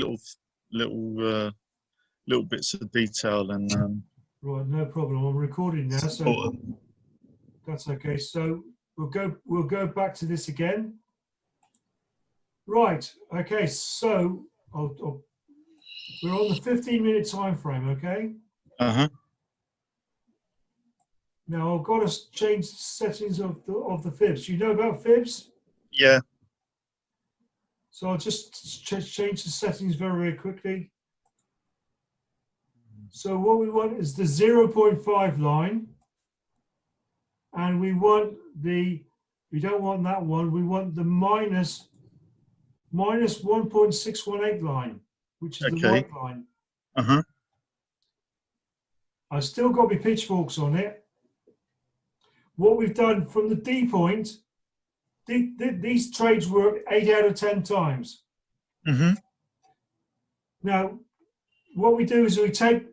little little little bits of detail and right, no problem. I'm recording now, so that's okay. So we'll go back to this again. Right. Okay. So we're on the 15-minute time frame. Okay. Now I've got to change the settings of the fibs. You know about fibs? Yeah. So I'll just change the settings very quickly. So what we want is the 0.5 line, and we don't want that one. We want the minus 1.618 line, which is the white line. I've still got my pitchforks on it. What we've done from the D point, these trades work 8 out of 10 times. Now, what we do is we take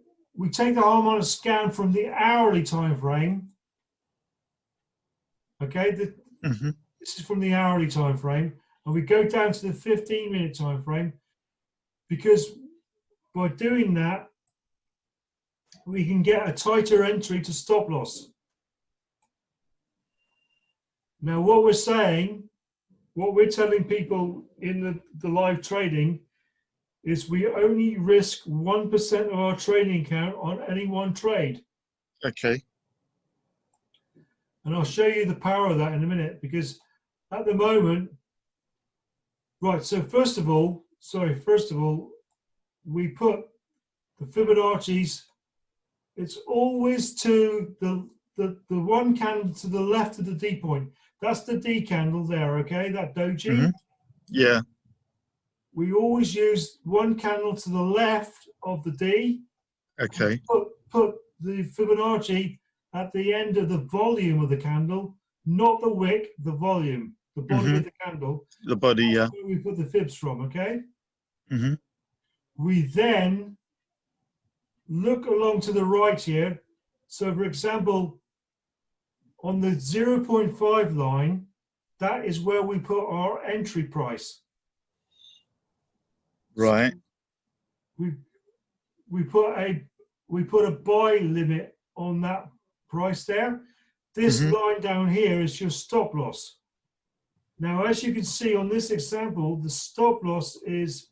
the harmonic scan from the hourly time frame. Okay, this is from the hourly time frame, and we go down to the 15-minute time frame, because by doing that, we can get a tighter entry to stop loss. Now, what we're telling people in the live trading is we only risk 1% of our trading account on any one trade. Okay. And I'll show you the power of that in a minute, because at the moment, right, so first of all, we put the Fibonacci's, it's always to the one candle to the left of the D point. That's the D candle there, okay, that doji. Yeah. We always use one candle to the left of the D. Okay. Put the Fibonacci at the end of the volume of the candle, not the wick, the volume, the body of the candle. The body, yeah. That's where we put the fibs from, okay? Mm-hmm. We then look along to the right here. So, for example, on the 0.5 line, that is where we put our entry price. Right. So we put a buy limit on that price there. This line down here is your stop loss. Now, as you can see on this example, the stop loss is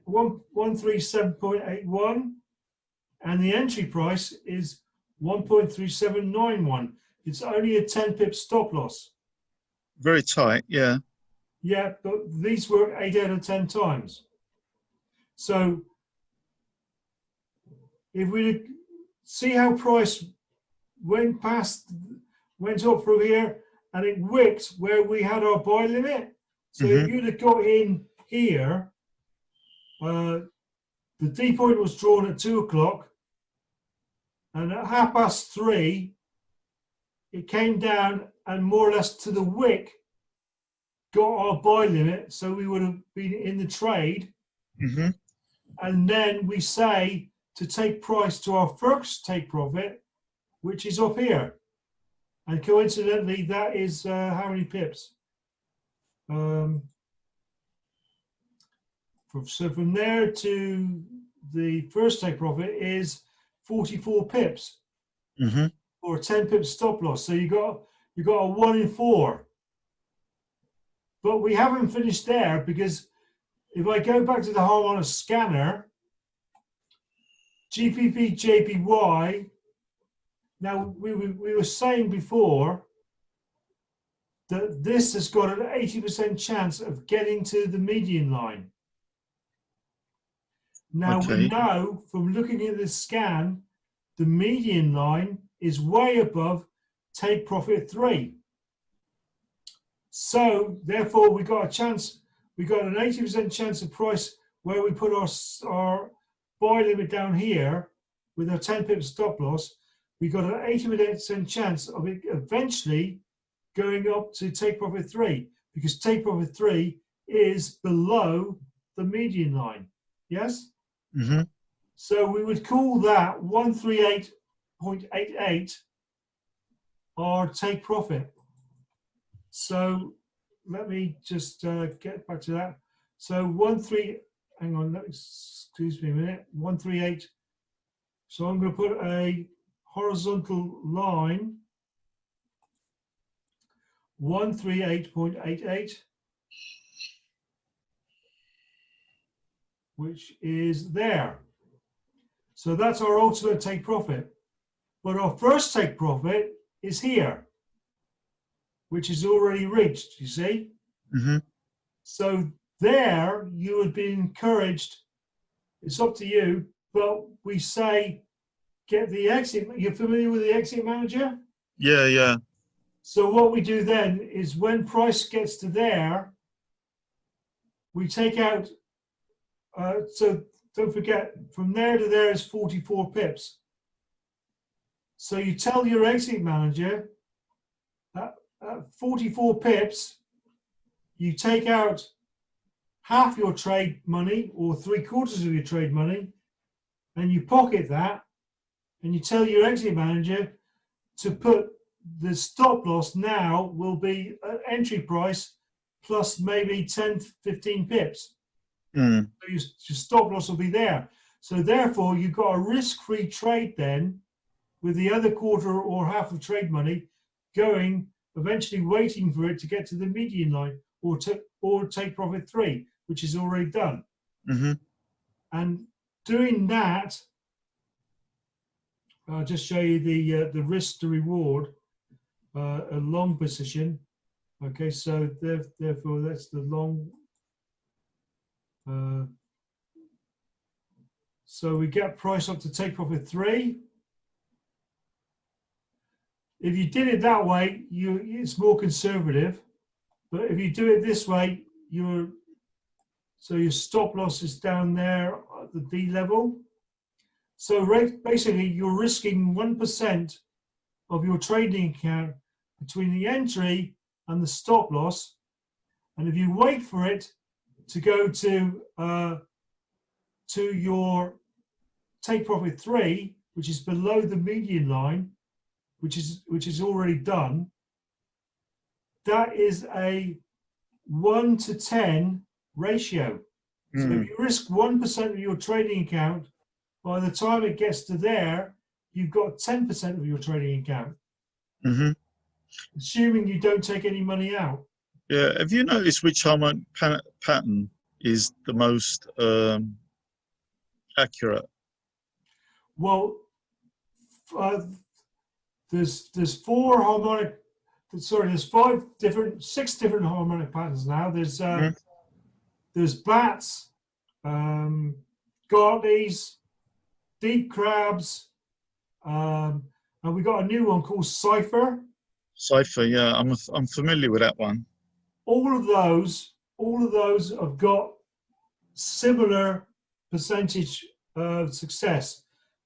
137.81, and the entry price is 1.3791. It's only a 10 pip stop loss. Very tight, yeah. Yeah, but these work 8 out of 10 times. So if we see how price went up through here, and it wicked where we had our buy limit. So if you'd have got in here, the D point was drawn at 2 o'clock, and at 3:30, it came down and more or less to the wick got our buy limit, so we would have been in the trade. And then we say to take price to our first take profit, which is up here. And coincidentally, that is how many pips? So from there to the first take profit is 44 pips or a 10 pip stop loss. So you got a 1 in 4. But we haven't finished there, because if I go back to the harmonic scanner, GPP JPY. Now, we were saying before that this has got an 80% chance of getting to the median line. Now, we know from looking at this scan, the median line is way above take profit 3. So, therefore, we got a chance. We got an 80% chance of price where we put our buy limit down here with our 10 pip stop loss. We got an 80% chance of it eventually going up to take profit 3, because take profit 3 is below the median line. Yes? So we would call that 138.88 our take profit. So let me just get back to that. So hang on, excuse me a minute, 138. So I'm going to put a horizontal line, 138.88, which is there. So that's our ultimate take profit. But our first take profit is here, which is already reached, you see? Mm-hmm. So there you would be encouraged, it's up to you, but we say get the exit. You're familiar with the exit manager? Yeah, yeah. So what we do then is when price gets to there, we take out, so don't forget, from there to there is 44 pips. So you tell your exit manager that at 44 pips, you take out half your trade money or 3/4 of your trade money, and you pocket that, and you tell your exit manager to put the stop loss now will be an entry price plus maybe 10, 15 pips. Mm. So your stop loss will be there. So therefore, you've got a risk-free trade then with the other quarter or half of trade money going, eventually waiting for it to get to the median line or take profit 3, which is already done. Mm-hmm. And doing that, I'll just show you the risk to reward, a long position. Okay, so therefore that's the long. So we get price up to take profit 3. If you did it that way, it's more conservative. But if you do it this way, your stop loss is down there at the D level. So basically, you're risking 1% of your trading account between the entry and the stop loss. And if you wait for it to go to your take profit 3, which is below the median line, which is already done, that is a 1 to 10 ratio. So if you risk 1% of your trading account, by the time it gets to there, you've got 10% of your trading account, Mm-hmm. assuming you don't take any money out. Yeah. Have you noticed which harmonic pattern is the most accurate? Well, there's 6 different harmonic patterns now. There's bats, Gartleys, deep crabs, and we got a new one called cipher. Cipher, yeah, I'm familiar with that one. All of those have got similar percentage of success,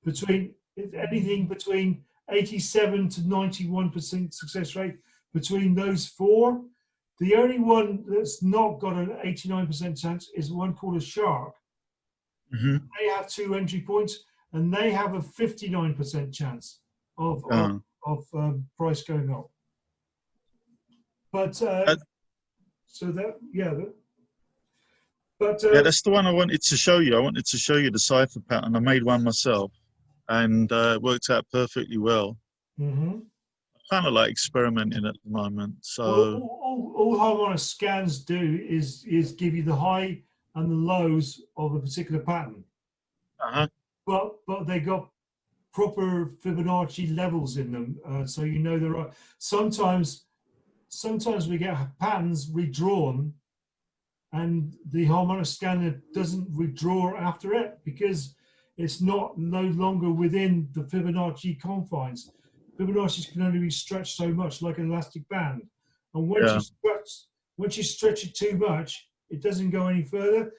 anything between 87 to 91% success rate between those 4. The only one that's not got an 89% chance is one called a shark. Mm-hmm. They have 2 entry points, and they have a 59% chance of price going up. But so that but yeah, that's the one I wanted to show you. I wanted to show you the cipher pattern. I made one myself, and it worked out perfectly well. mm-hmm. Kind of like experimenting at the moment. So Well, all harmonic scans do is give you the high and the lows of a particular pattern. uh-huh. But they got proper Fibonacci levels in them, so you know there are sometimes we get patterns redrawn, and the harmonic scanner doesn't redraw after it because it's no longer within the Fibonacci confines. Fibonacci can only be stretched so much, like an elastic band, and once you stretch it too much, it doesn't go any further.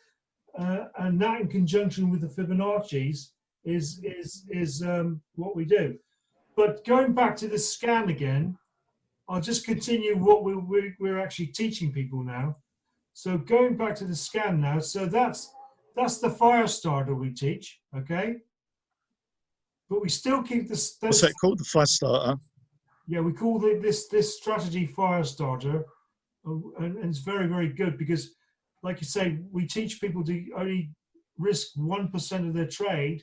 And that, in conjunction with the Fibonacci's, is what we do. But going back to the scan again, I'll just continue what we're actually teaching people now. So going back to the scan now, so that's the fire starter we teach, okay? But we still keep this. What's that called? The fire starter? Yeah, we call this strategy fire starter, and it's very, very good because, like you say, we teach people to only risk 1% of their trade,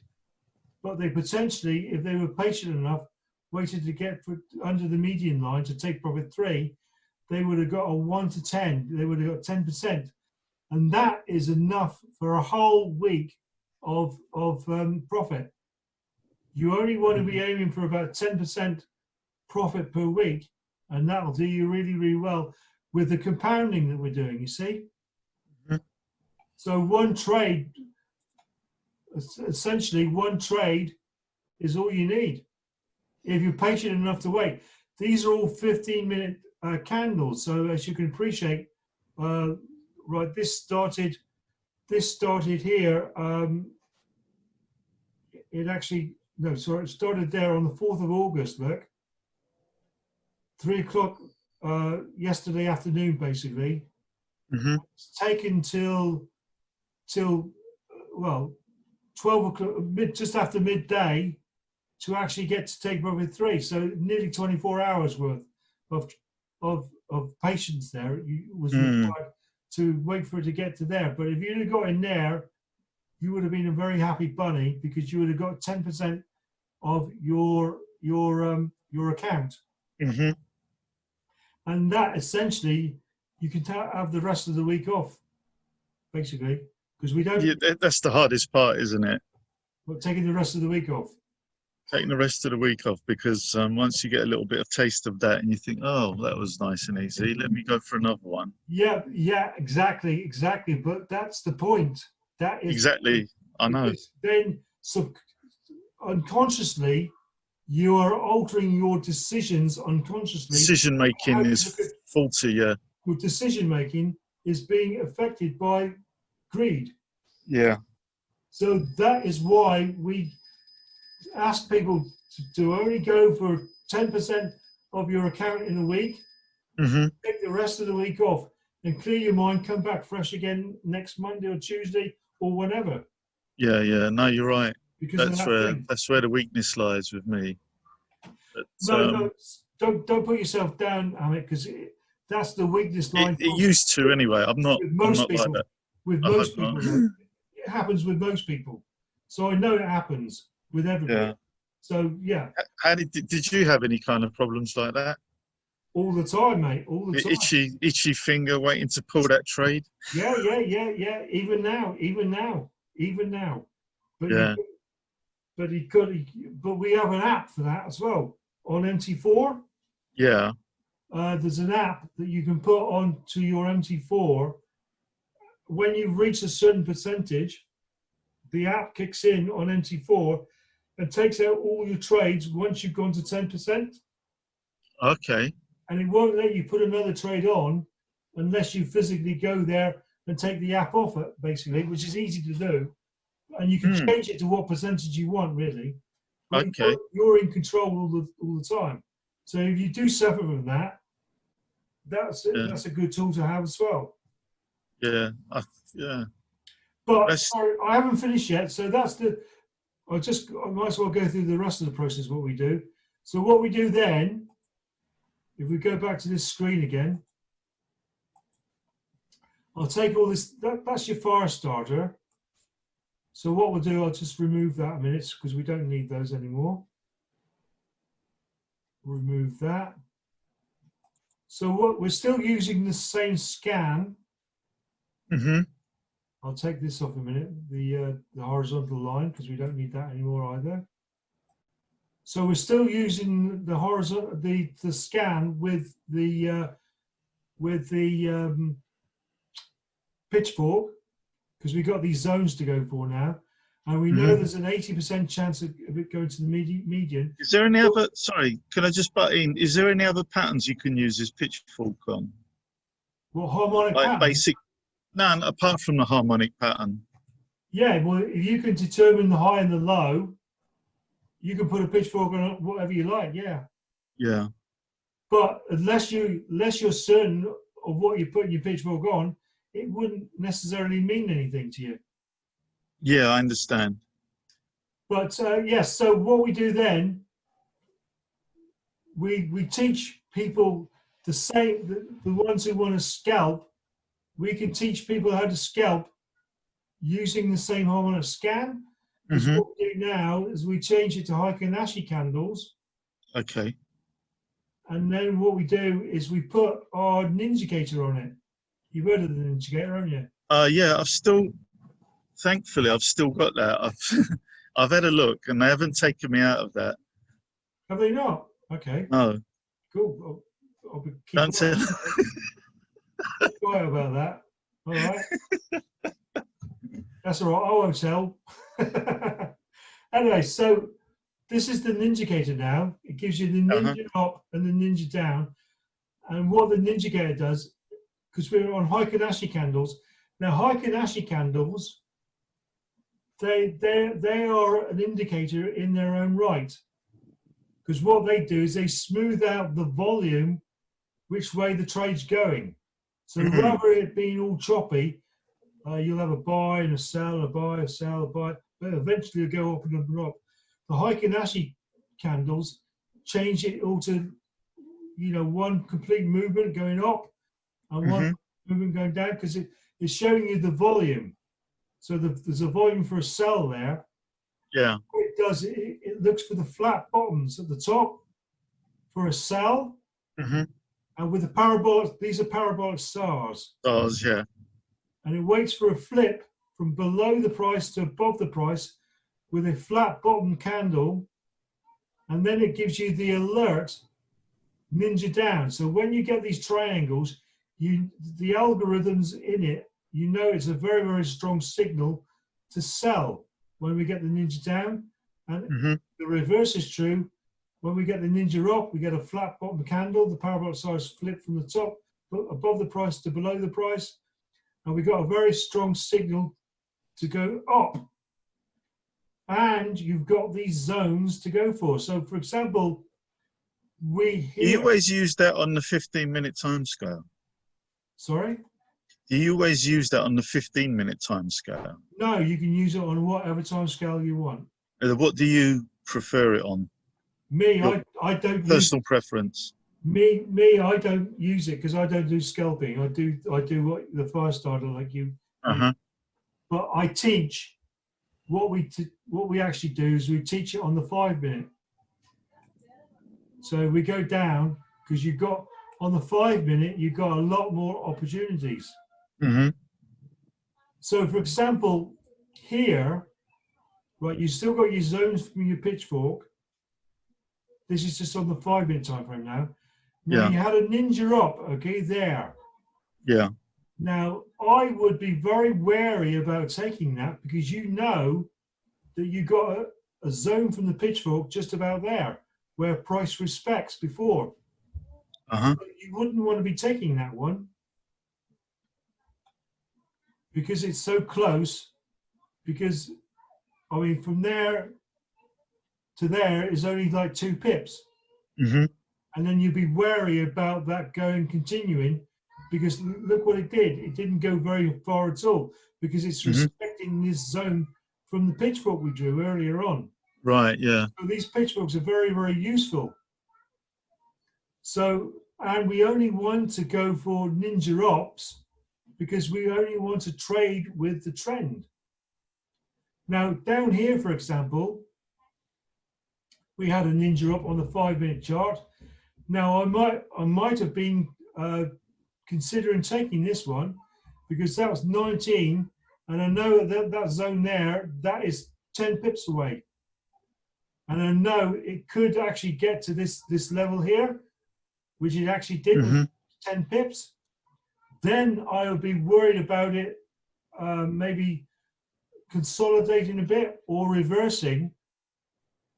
but they potentially, if they were patient enough, waited to get under the median line to take profit 3, they would have got a 1 to 10. They would have got 10%, and that is enough for a whole week of profit. You only want to be aiming for about 10% profit per week, and that'll do you really, really well with the compounding that we're doing, you see. Mhm. So one trade, essentially one trade is all you need if you're patient enough to wait. These are all 15-minute candles, so as you can appreciate, right, this started here. It actually, no, sorry, it started there on the 4th of August, look. 3 o'clock yesterday afternoon, basically. Mhm. It's taken till well 12 o'clock, just after midday, to actually get to take profit 3. So nearly 24 hours worth of patience there was required to wait for it to get to there. But if you'd have got in there, you would have been a very happy bunny, because you would have got 10% of your account. Mhm. And that essentially, you can have the rest of the week off, basically, because we don't. Yeah, that's the hardest part, isn't it? We're taking the rest of the week off. Taking the rest of the week off, because once you get a little bit of taste of that and you think, oh, that was nice and easy, let me go for another one. Yeah, exactly. But that's the point. That is Exactly. I know. because then unconsciously you are altering your decisions unconsciously. Decision making is faulty. Yeah. Your decision making is being affected by greed. Yeah. So that is why we ask people to only go for 10% of your account in a week. Mhm. Take the rest of the week off and clear your mind. Come back fresh again next Monday or Tuesday or whenever. Yeah. Yeah. No, you're right. Because of that thing. That's where the weakness lies with me. But, No, don't put yourself down, Ahmet, because that's the weakness line. it used to anyway. I'm not like that. With I hope most people, not. it happens with most people. So I know it happens with everybody. Yeah. So yeah, How did you have any kind of problems like that? all the time, mate. All the time. Itchy finger waiting to pull that trade. Yeah. Even now. But Yeah. but we have an app for that as well on MT4. Yeah. There's an app that you can put onto your MT4. When you reach a certain percentage, the app kicks in on MT4 and takes out all your trades once you've gone to 10%. Okay. And it won't let you put another trade on unless you physically go there and take the app off it, basically, which is easy to do. And you can change it to what percentage you want, really. But Okay. you're in control all the time. So if you do suffer from that, that's a good tool to have as well. Yeah. Yeah. But sorry, I haven't finished yet. So that's I might as well go through the rest of the process, what we do. So what we do then, if we go back to this screen again, I'll take all this, that's your fire starter. So what we'll do, I'll just remove that a minute because we don't need those anymore. Remove that. So what we're still using the same scan. Mm-hmm. I'll take this off a minute, the horizontal line, because we don't need that anymore either. So we're still using the horizontal, the scan with the pitchfork, because we've got these zones to go for now, and we know there's an 80% chance of it going to the median. Is there any other? Sorry, can I just butt in? Is there any other patterns you can use this pitchfork on? What harmonic Like pattern? basic? No, apart from the harmonic pattern. Yeah, well, if you can determine the high and the low, you can put a pitchfork on whatever you like. Yeah. Yeah. But unless you're certain of what you're putting your pitchfork on, it wouldn't necessarily mean anything to you. Yeah, I understand. But yes, so what we do then, we teach people the ones who want to scalp. We can teach people how to scalp using the same harmonic scan. Because Hmm. what we do now is we change it to Heike candles. Okay. And then what we do is we put our Ninjagator on it. You've heard of the Ninjagator, haven't you? Yeah, thankfully, I've still got that. I've had a look, and they haven't taken me out of that. Have they not? Okay, No, cool. I'll keep don't tell. quiet about that. All right, that's all right. I won't tell. Anyway, so this is the Ninjagator now. It gives you the Uh-huh. Ninja up and the Ninja down. And what the Ninjagator does, because we're on Heike candles. Now, Heike candles, they are an indicator in their own right. Because what they do is they smooth out the volume which way the trade's going. So Mm. rather it being all choppy, you'll have a buy and a sell, a buy, a sell, a buy, but eventually it'll go up and up and up. The Heike candles change it all to, one complete movement going up and one Hmm. movement going down because it's showing you the volume. So there's a volume for a sell there. Yeah. What it does, it looks for the flat bottoms at the top for a sell. Hmm. And with the parabolic, these are parabolic stars. Stars. Yeah. And it waits for a flip from below the price to above the price with a flat bottom candle. And then it gives you the alert ninja down. So when you get these triangles, the algorithms in it, it's a very, very strong signal to sell when we get the ninja down. And Hmm. the reverse is true. When we get the ninja up, we get a flat bottom candle. The parabolic stars flip from the top above the price to below the price. And we got a very strong signal to go up. And you've got these zones to go for. So, for example, You always use that on the 15-minute time scale. Sorry? Do you always use that on the 15-minute time scale? No, you can use it on whatever time scale you want. What do you prefer it on? Me, Your I don't use personal preference. I don't use it because I don't do scalping. I do what the fire starter like you. Uh-huh. But I teach what we actually do is we teach it on the 5 minute. So we go down because you've got on the 5 minute you've got a lot more opportunities. Hmm. So for example, here, right, you still got your zones from your pitchfork. This is just on the 5 minute time frame now. Now Yeah. you had a ninja up, okay, there. Yeah. Now I would be very wary about taking that because you know that you got a zone from the pitchfork just about there where price respects before. Uh-huh. You wouldn't want to be taking that one because it's so close. Because I mean, from there to there is only like 2 pips. Hmm. And then you'd be wary about that going continuing because look what it did. It didn't go very far at all because it's Hmm. respecting this zone from the pitchfork we drew earlier on. Right. Yeah. So these pitchforks are very, very useful. So, and we only want to go for ninja ops because we only want to trade with the trend. Now, down here, for example, we had a ninja up on the 5 minute chart. Now, I might have been considering taking this one because that was 19, and I know that zone there, that is 10 pips away. And I know it could actually get to this level here, which it actually did with 10 pips. Then I would be worried about it maybe consolidating a bit or reversing.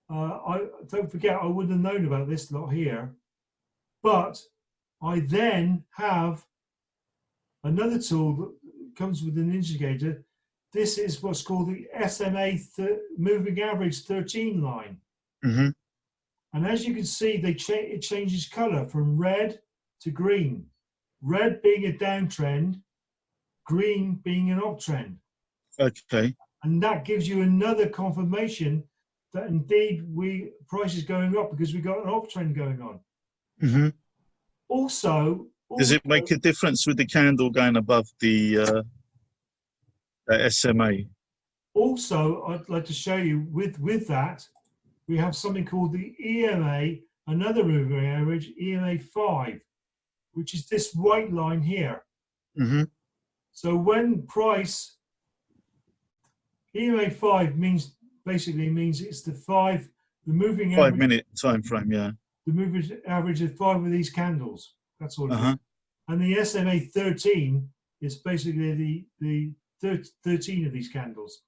I don't forget, I wouldn't have known about this lot here. But I then have another tool that comes with an indicator. This is what's called the SMA moving average 13 line. Hmm. And as you can see, it changes color from red to green. Red being a downtrend, green being an uptrend. Okay. And that gives you another confirmation that indeed price is going up because we got an uptrend going on. Hmm. Also, Does it make a difference with the candle going above the SMA. Also, I'd like to show you with that, we have something called the EMA, another moving average, EMA 5, which is this white line here. Mm-hmm. So when price, EMA 5 means, basically means it's the moving 5 average, minute time frame. Yeah. the moving average of 5 of these candles. That's all it Uh-huh. is. And the SMA 13 is basically the 13 of these candles.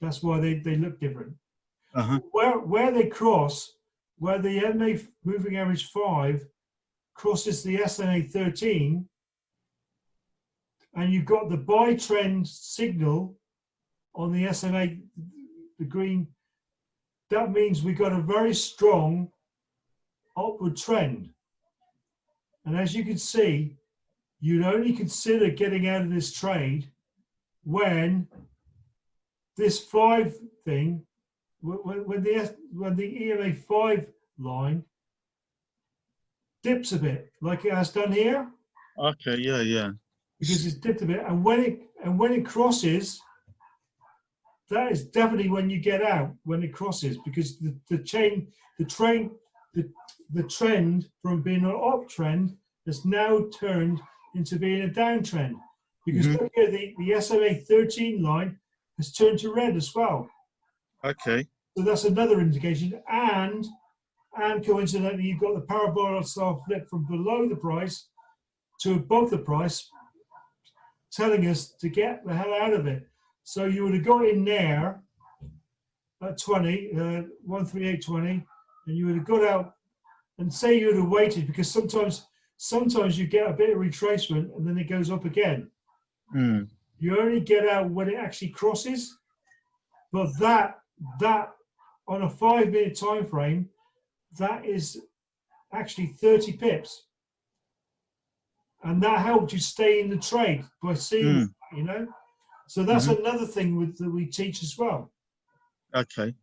That's why they look different. Uh-huh. Where they cross, where the EMA moving average 5 crosses the SMA 13, and you've got the buy trend signal on the SMA, the green, that means we've got a very strong upward trend. And as you can see, you'd only consider getting out of this trade when this 5 thing, when the EMA 5 line dips a bit, like it has done here, Okay. Yeah. Yeah. because it's dipped a bit, and when it crosses, that is definitely when you get out, when it crosses, because the trend from being an uptrend has now turned into being a downtrend. Because Mm-hmm. look here, the SMA 13 line has turned to red as well. Okay. So that's another indication. And coincidentally, you've got the parabolic style flip from below the price to above the price, telling us to get the hell out of it. So you would have got in there at 20, 138.20, and you would have got out, and say you would have waited, because sometimes you get a bit of retracement and then it goes up again. Mm. You only get out when it actually crosses, but that on a 5-minute time frame, that is actually 30 pips, and that helped you stay in the trade by seeing it, you know. So that's another thing that we teach as well. Okay.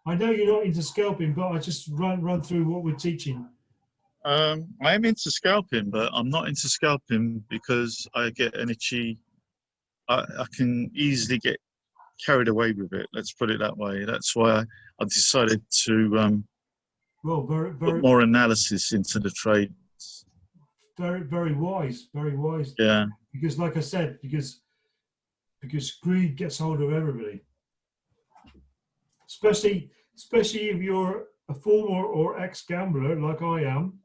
I know you're not into scalping, but I just run through what we're teaching. I am into scalping, but I'm not into scalping because I get an itchy. I can easily get carried away with it. Let's put it that way. That's why I decided to Well, put more analysis into the trade. very wise, very wise. Yeah. Because, like I said, because greed gets hold of everybody, especially if you're a former or ex-gambler like I am.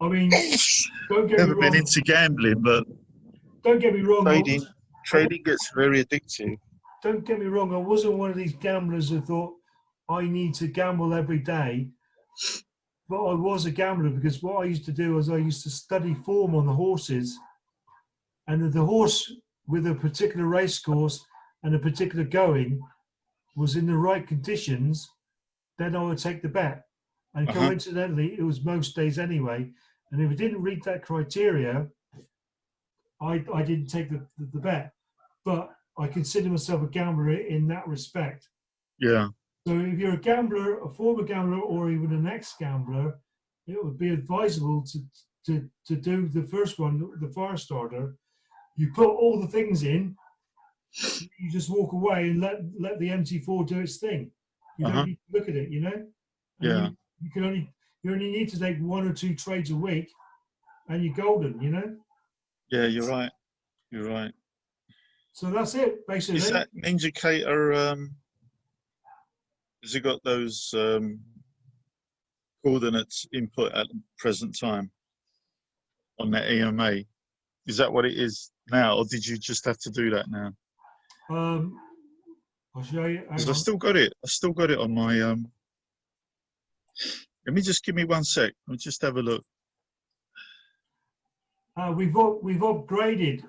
I mean, don't get me Never been wrong. into gambling, but Don't get me wrong. trading gets very addictive. Don't get me wrong. I wasn't one of these gamblers who thought I need to gamble every day. But I was a gambler, because what I used to do was I used to study form on the horses, and if the horse with a particular race course and a particular going was in the right conditions, then I would take the bet. And coincidentally, it was most days anyway. And if it didn't reach that criteria, I didn't take the bet. But I consider myself a gambler in that respect. Yeah. So if you're a gambler, a former gambler, or even an ex-gambler, it would be advisable to do the first one, the fire starter. You put all the things in, you just walk away and let the MT4 do its thing. You don't need to look at it, you know? And Yeah. you only need to take 1 or 2 trades a week, and you're golden, you know? Yeah, you're right. You're right. So that's it, basically. Is that indicator, has it got those coordinates input at the present time on that EMA? Is that what it is now, or did you just have to do that now? I'll show you. Because I still got it. I still got it on my. Let me just give me 1 sec. I'll just have a look. We've upgraded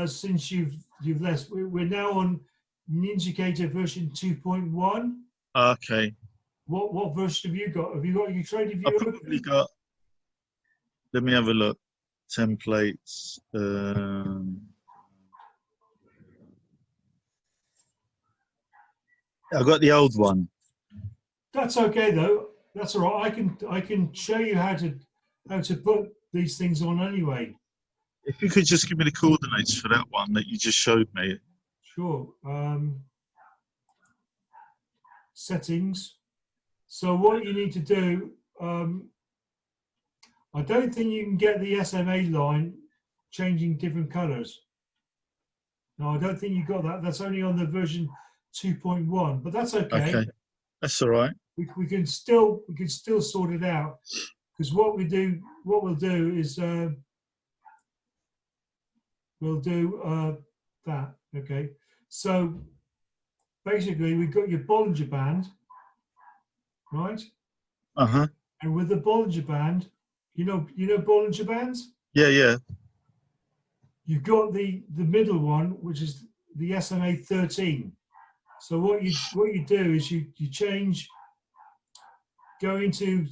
since you've left. We're now on Ninjacator version 2.1. Okay. What version have you got? Have you got your trading view? I probably got. Let me have a look. Templates. I got the old one. That's okay though. That's all right. I can show you how to put these things on anyway. If you could just give me the coordinates for that one that you just showed me. Sure. Settings. So what you need to do, I don't think you can get the SMA line changing different colors. No, I don't think you got that. That's only on the version 2.1, but that's okay. Okay, that's all right. We can still sort it out, because what we'll do is we'll do that. Okay. So basically, we've got your Bollinger Band, right? Uh-huh. And with the Bollinger Band, you know Bollinger Bands? Yeah, yeah. You've got the middle one, which is the SMA 13. So what you do is you change, go into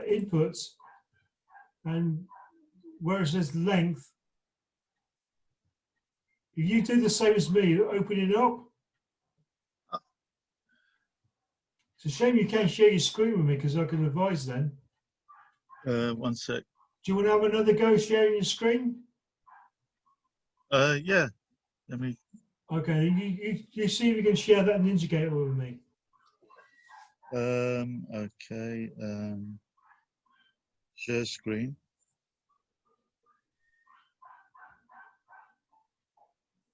inputs, and where it says length, if you do the same as me, open it up. It's a shame you can't share your screen with me, because I can advise then. 1 sec. Do you want to have another go sharing your screen? Yeah. Let me. Okay, you see if you can share that Ninja with me. Okay. Share screen.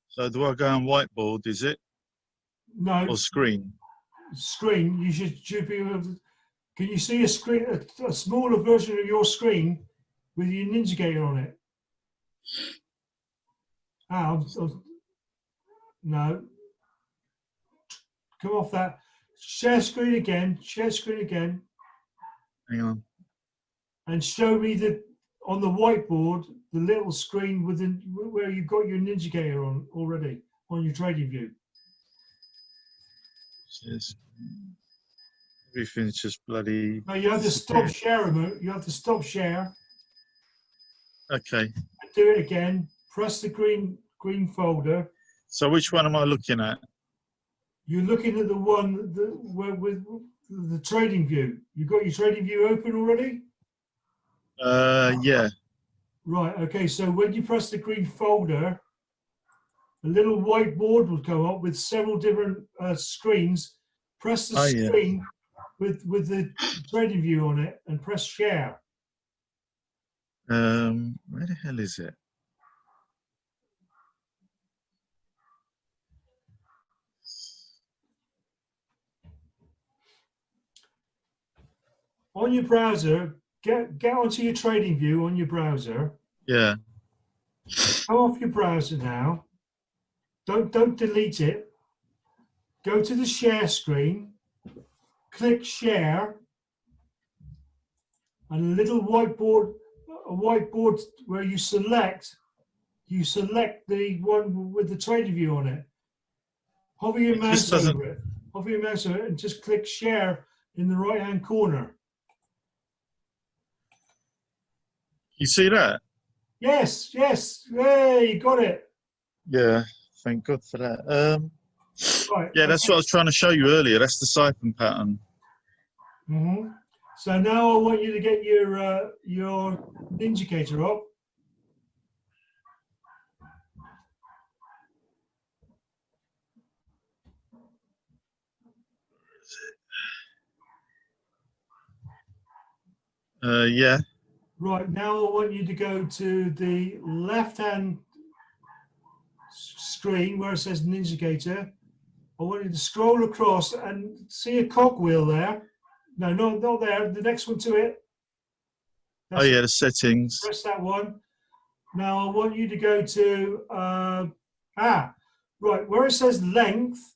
So do I go on whiteboard? Is it No, or screen? screen. You should be able to. Can you see a screen, a smaller version of your screen with your Ninja on it? No. Come off that. Share screen again. Share screen again. Hang on. And show me on the whiteboard the little screen where you've got your Ninja on already on your trading view. Yes. Everything's just bloody. No, you have to stop share remote. You have to stop share. Okay. Do it again. Press the green folder. So which one am I looking at? You're looking at the one with the trading view. You've got your trading view open already? Yeah. Right, okay, so when you press the green folder, a little whiteboard will come up with several different screens. Press the screen with the trading view on it and press share. Where the hell is it? On your browser, get onto your trading view on your browser. Yeah. Go off your browser now. Don't delete it. Go to the share screen. Click share, and a little whiteboard where you select the one with the trading view on it. Hover your mouse over it. Hover your mouse over it and just click share in the right hand corner. You see that? Yes. Hey, you got it. Yeah. Thank God for that. Right. Yeah, that's what I was trying to show you earlier. That's the siphon pattern. So now I want you to get your Ninja up. Yeah. Right, now I want you to go to the left-hand screen where it says Ninja. I want you to scroll across and see a cogwheel there. No, not there. The next one to it. Oh yeah, the settings. Press that one. Now I want you to go to right where it says length.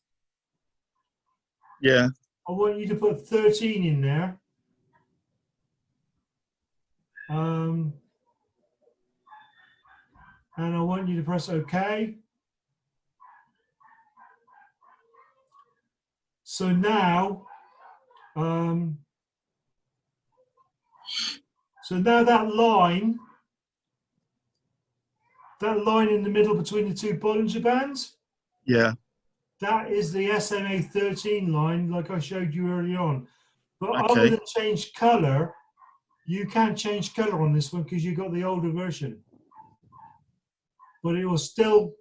Yeah. I want you to put 13 in there. And I want you to press OK. So now, that line in the middle between the two Bollinger Bands, Yeah. that is the SMA 13 line, like I showed you early on. But Okay. other than change color, you can't change color on this one because you got the older version. but it was still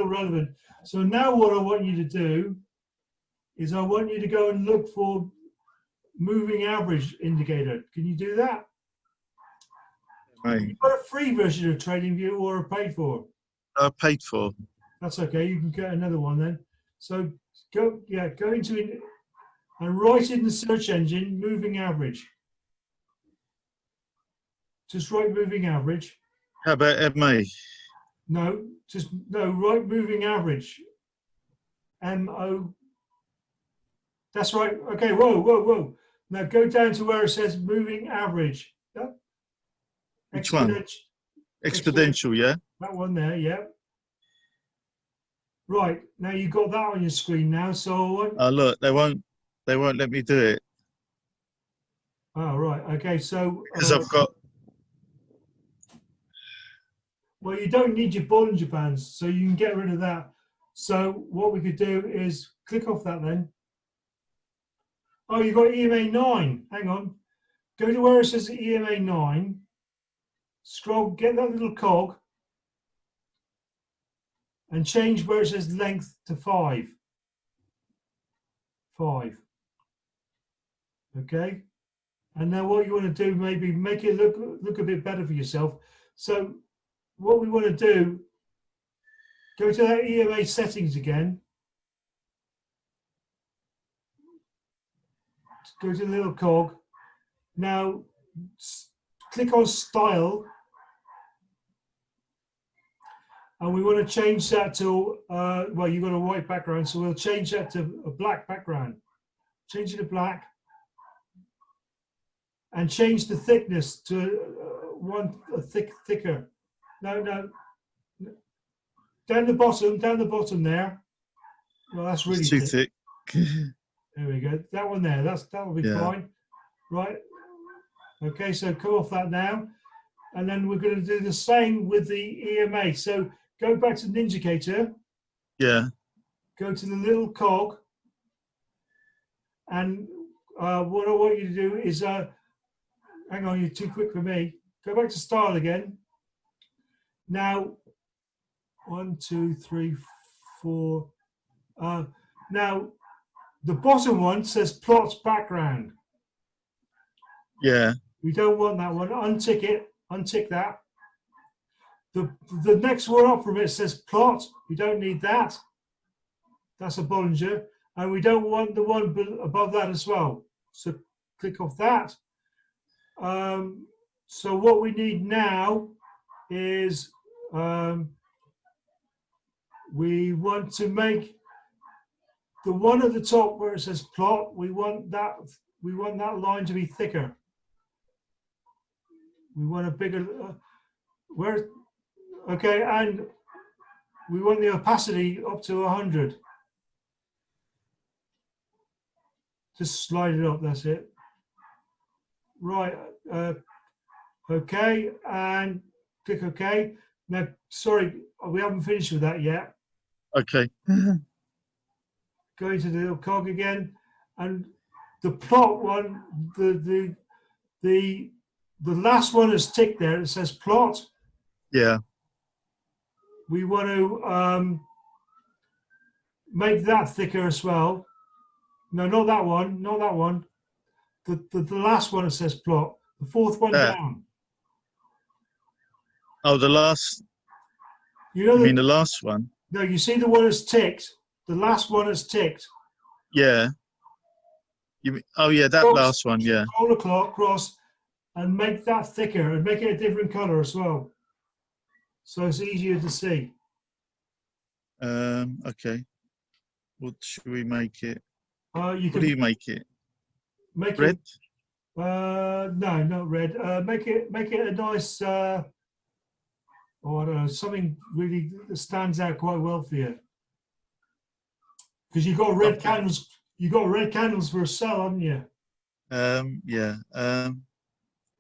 relevant. So now what I want you to do is I want you to go and look for moving average indicator. Can you do that? Mate, You've got a free version of TradingView or a paid for? paid for. That's okay. You can get another one then. So go into it and write in the search engine moving average. Just write moving average. How about MA? No, write moving average. MO. That's right. Okay. Whoa. Now go down to where it says moving average. Yep. Which one? Exponential, yeah? That one there, yeah. Right, now you've got that on your screen now, so Oh look, they won't let me do it. Oh right, okay, so Because I've got well, you don't need your Bollinger Bands, so you can get rid of that. So what we could do is click off that then. Oh, you've got EMA 9. Hang on. Go to where it says EMA 9. Scroll, get that little cog, and change where it says length to 5. 5. Okay. And now what you want to do, maybe make it look a bit better for yourself. So what we want to do, go to that EMA settings again. Go to the little cog. Now click on style. And we want to change that to, well, you've got a white background, so we'll change that to a black background. Change it to black. And change the thickness to thicker. No. Down the bottom there. Well, that's really too thick. There we go. That one there. That will be fine. Right. Okay. So come off that now, and then we're going to do the same with the EMA. So go back to Ninjacator. Yeah. Go to the little cog, and what I want you to do is, hang on, you're too quick for me. Go back to style again. Now, 1, 2, 3, 4. Now, the bottom one says plot background. Yeah. We don't want that one. Untick it. Untick that. The next one up from it says plot. We don't need that. That's a Bollinger. And we don't want the one above that as well. So click off that. So what we need now is we want to make the one at the top where it says plot. We want that line to be thicker. We want a bigger okay, and we want the opacity up to 100. Just slide it up. That's it. Right. Okay, and click OK. Now, sorry, we haven't finished with that yet. Okay. Go into the little cog again, and the plot one, the last one is ticked there. It says plot. Yeah. We want to make that thicker as well. No, not that one. Not that one. The last one, it says plot. The fourth one down. Oh, the last. You mean the last one? No, you see the one that's ticked. The last one is ticked. Yeah. Oh, yeah, that last one. Yeah. Scroll across and make that thicker and make it a different color as well, so it's easier to see. Okay. What should we make it? What do you make it? Make red? No, not red. Make it a nice. I don't know, something really that stands out quite well for you. Because you've got red candles. You got red candles for a sell, haven't you? Yeah.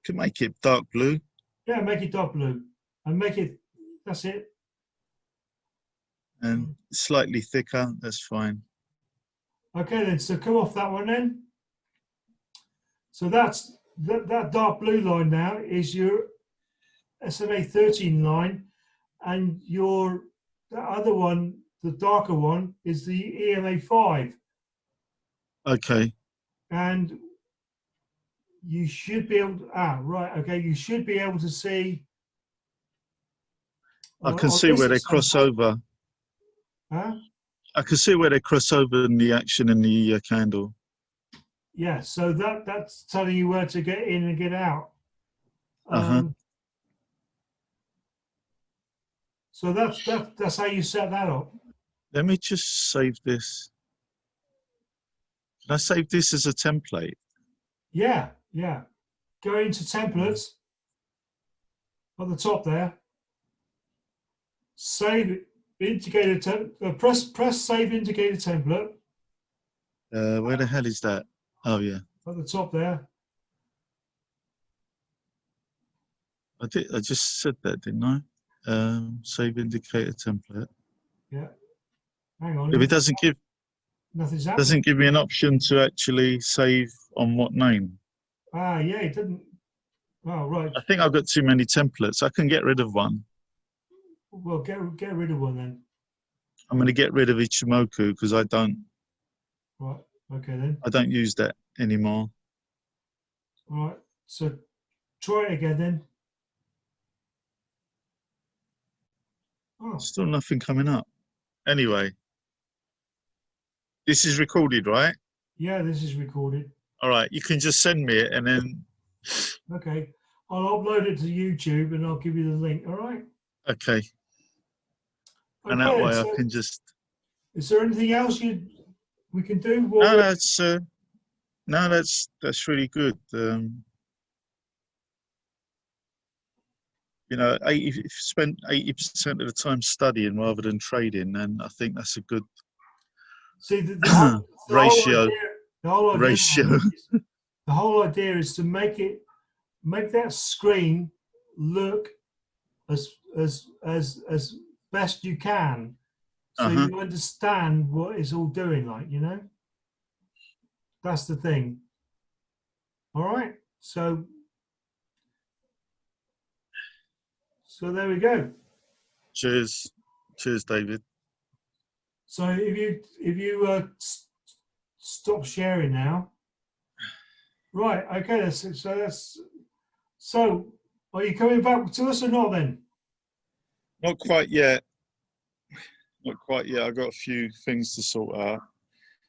Could make it dark blue. Yeah, make it dark blue, and make it. That's it. And slightly thicker. That's fine. Okay then. So come off that one then. So that's that dark blue line now is your SMA 13 line, and the other one, the darker one, is the EMA 5, Okay. and you should be able to, right, okay, you should be able to see I can on see this where they cross example. over. Huh? I can see where they cross over in the action in the candle. Yeah, so that's telling you where to get in and get out. Uh-huh. So that's how you set that up. Let me just save this. Can I save this as a template? Yeah, yeah. Go into templates at the top there. Save it, indicator press save indicator template Where the hell is that? Oh yeah. at the top there. I just said that, didn't I? Save indicator template. Yeah. Hang on. If it Nothing's happening. doesn't give me an option to actually save on what name. Ah, yeah, it didn't. Oh, right. I think I've got too many templates. I can get rid of one. Well, get rid of one then. I'm going to get rid of Ichimoku because I don't Right. Okay then. use that anymore. All right. So try it again then. Oh, Still nothing coming up. Anyway, this is recorded, right? yeah, this is recorded. All right, you can just send me it and then. Okay. I'll upload it to YouTube and I'll give you the link. All right. Okay. And Okay, that way so I can just. is there anything else we can do? No, that's really good. You know, if you spent 80% of the time studying rather than trading, then I think that's a good See, the ratio. The whole idea, Ratio. the whole idea is to make that screen look as best you can, so you understand what it's all doing. Like, you know, that's the thing. All right, so there we go. Cheers, David. So if you stop sharing now, right? Okay, so. Are you coming back to us or not then? Not quite yet. Not quite yet. I've got a few things to sort out.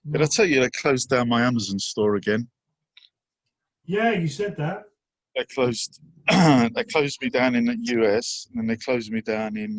No. Did I tell you they closed down my Amazon store again? Yeah, you said that. They closed. They closed me down in the US, and then they closed me down in